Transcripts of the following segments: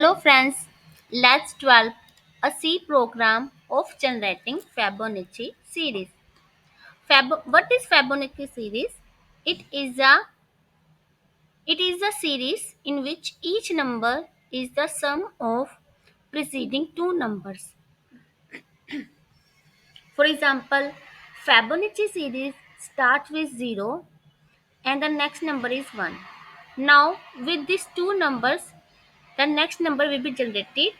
Hello friends, let's develop a C program of generating Fibonacci series. What is Fibonacci series? It is a it is a series in which each number is the sum of preceding two numbers. For example, Fibonacci series starts with 0 and the next number is 1. Now, with these two numbers, the next number will be generated.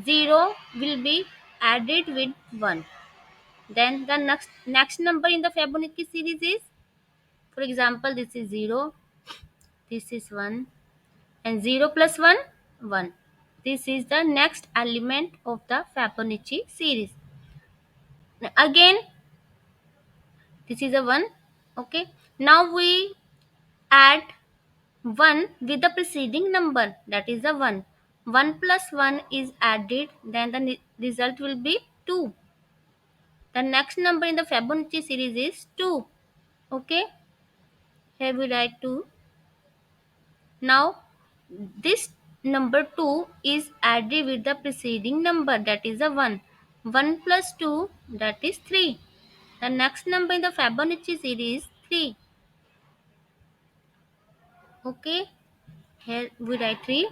0 will be added with 1. Then the next number in the Fibonacci series is, for example, this is 0, this is 1, and 0 plus 1, 1. This is the next element of the Fibonacci series. Again, this is a 1. Okay. Now we add 1 with the preceding number, that is a 1. 1 plus 1 is added, then the result will be 2. The next number in the Fibonacci series is 2. Okay. Here we write 2. Now this number 2 is added with the preceding number, that is a 1. 1 plus 2, that is 3. The next number in the Fibonacci series is 3. Okay, here we write 3.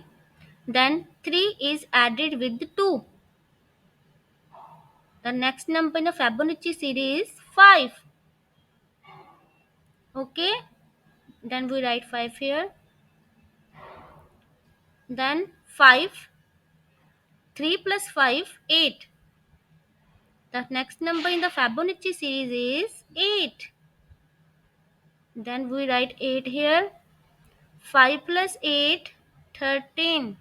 Then 3 is added with 2. The next number in the Fibonacci series is 5. Okay, then we write 5 here. Then 5, 3 plus 5, 8. The next number in the Fibonacci series is 8. Then we write 8 here. 5 plus 8, 13.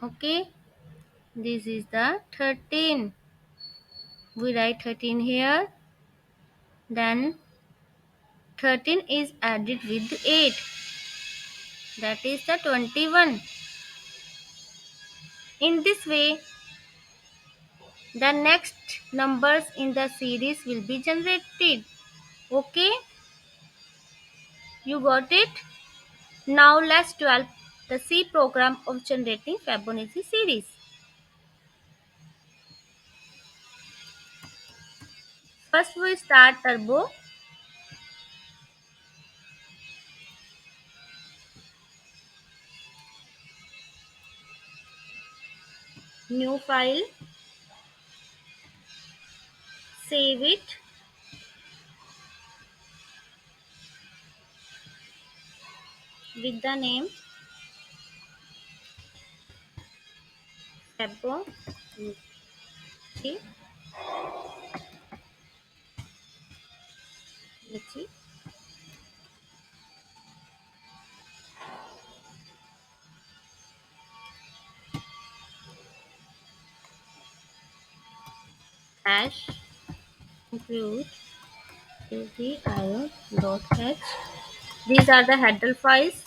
Okay, this is the 13. We write 13 here. Then 13 is added with 8. That is the 21. In this way, the next numbers in the series will be generated. Okay, you got it? Now let's develop the C program of generating Fibonacci series. First we start turbo. New file. Save it. With the name Fibonacci hash include io.h. These are the header files.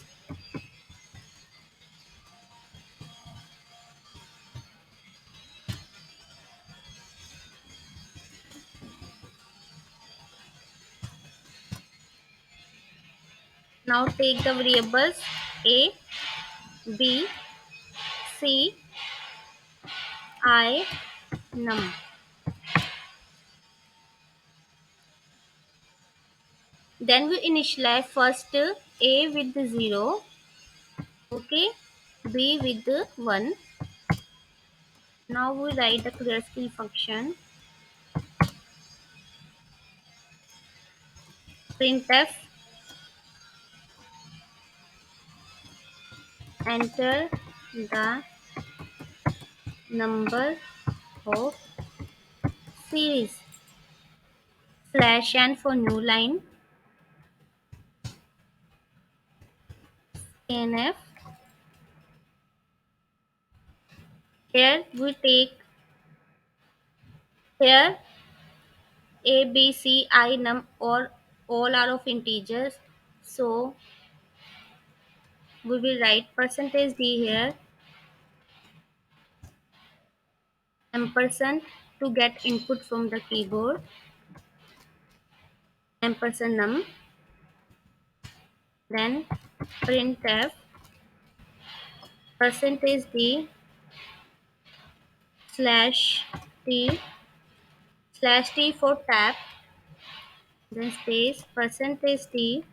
Now take the variables a, b, c, I, num. Then we initialize first a with the 0, okay, b with the 1. Now we write the clear screen function. Printf, enter the number of series. Slash n for new line. Nf. Here we take here a, b, c, I, num, or all are of integers. So we will write percentage d here, ampersand to get input from the keyboard, ampersand num, then printf percentage d slash t slash t for tap, then space percentage t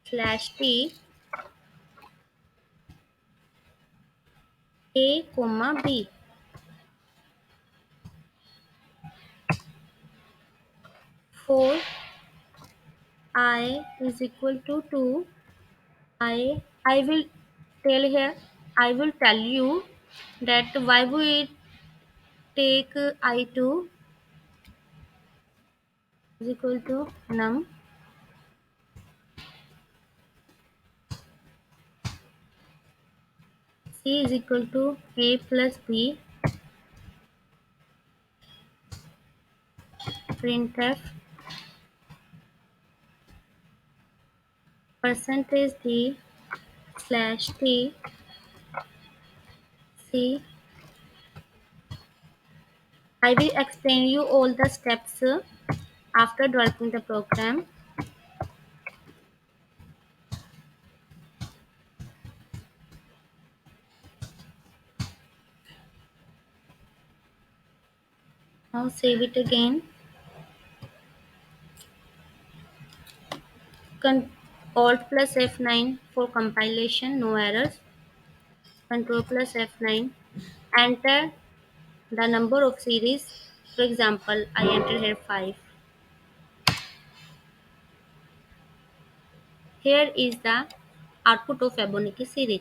slash t a comma b. For I is equal to 2, I will tell here, I will tell you that why we take I2 is equal to num C is equal to A plus B printf percentage D slash T C. I will explain you all the steps after developing the program. Now save it again. Alt plus F9 for compilation, no errors. Control plus F9. Enter the number of series. For example, I enter here 5. Here is the output of Fibonacci series.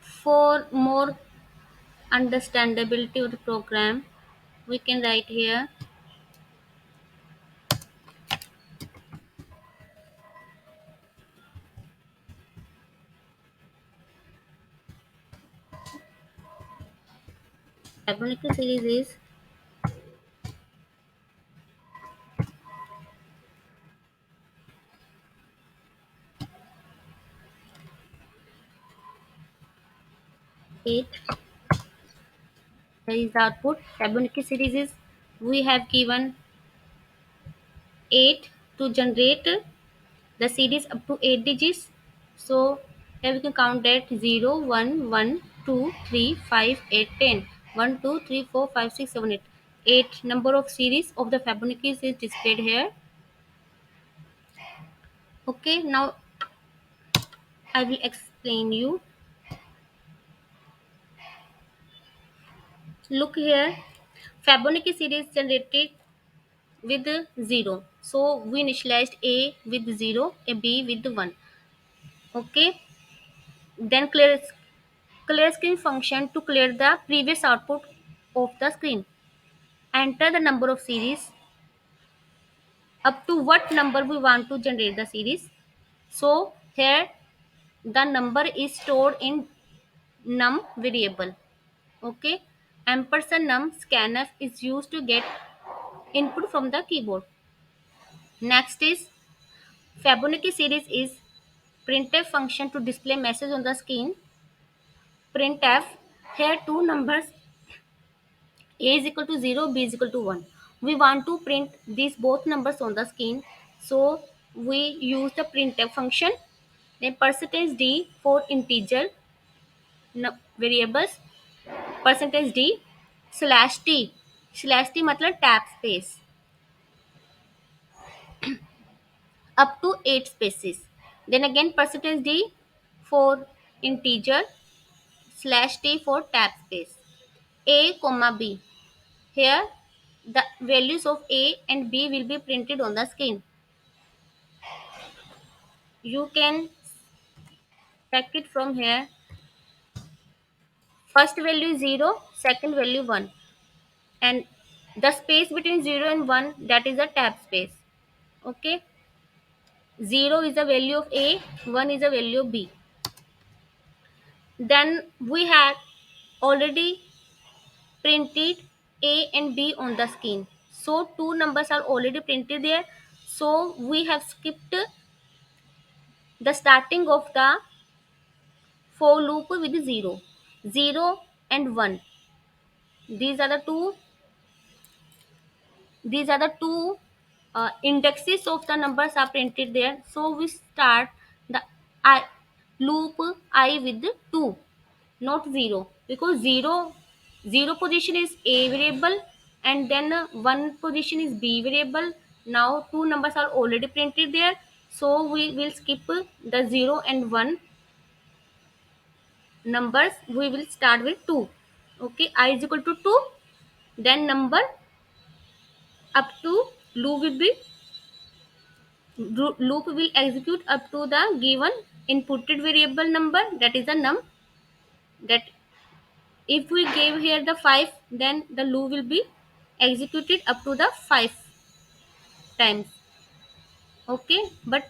For more understandability of the program, we can write here Fibonacci series is 8. There is the output. Fibonacci series is we have given 8 to generate the series up to 8 digits. So here we can count that 0, 1, 1, 2, 3, 5, 8, 10. 1, 2, 3, 4, 5, 6, 7, 8. 8 number of series of the Fibonacci is displayed here. Okay, now I will explain you. Look here, Fibonacci series generated with 0. So we initialized A with 0, a B with 1. Okay, then clear screen function to clear the previous output of the screen. Enter the number of series up to what number we want to generate the series. So here the number is stored in num variable. Okay, ampersand num scanf is used to get input from the keyboard. Next is Fibonacci series is printf function to display message on the screen. Printf, here two numbers a is equal to 0, b is equal to 1. We want to print these both numbers on the screen, so we use the printf function. Then percentage d for integer variables, percentage d slash t, slash t मतलब tab space up to 8 spaces. Then again percentage d for integer slash t for tab space. A comma b. Here the values of A and B will be printed on the screen. You can check it from here. First value is 0, second value 1. And the space between 0 and 1, that is a tab space. Okay. 0 is the value of A, 1 is the value of B. Then we have already printed A and B on the screen. So two numbers are already printed there. So we have skipped the starting of the for loop with 0. 0 and 1. These are the two. These are the two indexes of the numbers are printed there. So we start the I loop I with 2, not 0, because 0 position is A variable, and then 1 position is B variable. Now two numbers are already printed there, so we will skip the 0 and 1 numbers. We will start with 2. Okay, I is equal to 2, then number up to loop will be loop will execute up to the given inputted variable number, that is the num. That if we give here the 5, then the loop will be executed up to the 5 times. Okay, but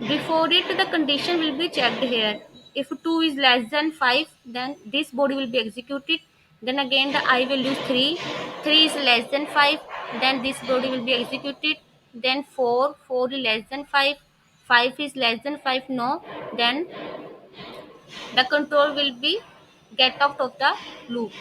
before it the condition will be checked here. If 2 is less than 5, then this body will be executed. Then again the I value is 3, 3 is less than 5, then this body will be executed. Then 4, 4 is less than 5, 5 is less than 5, no, then the control will be get out of the loop.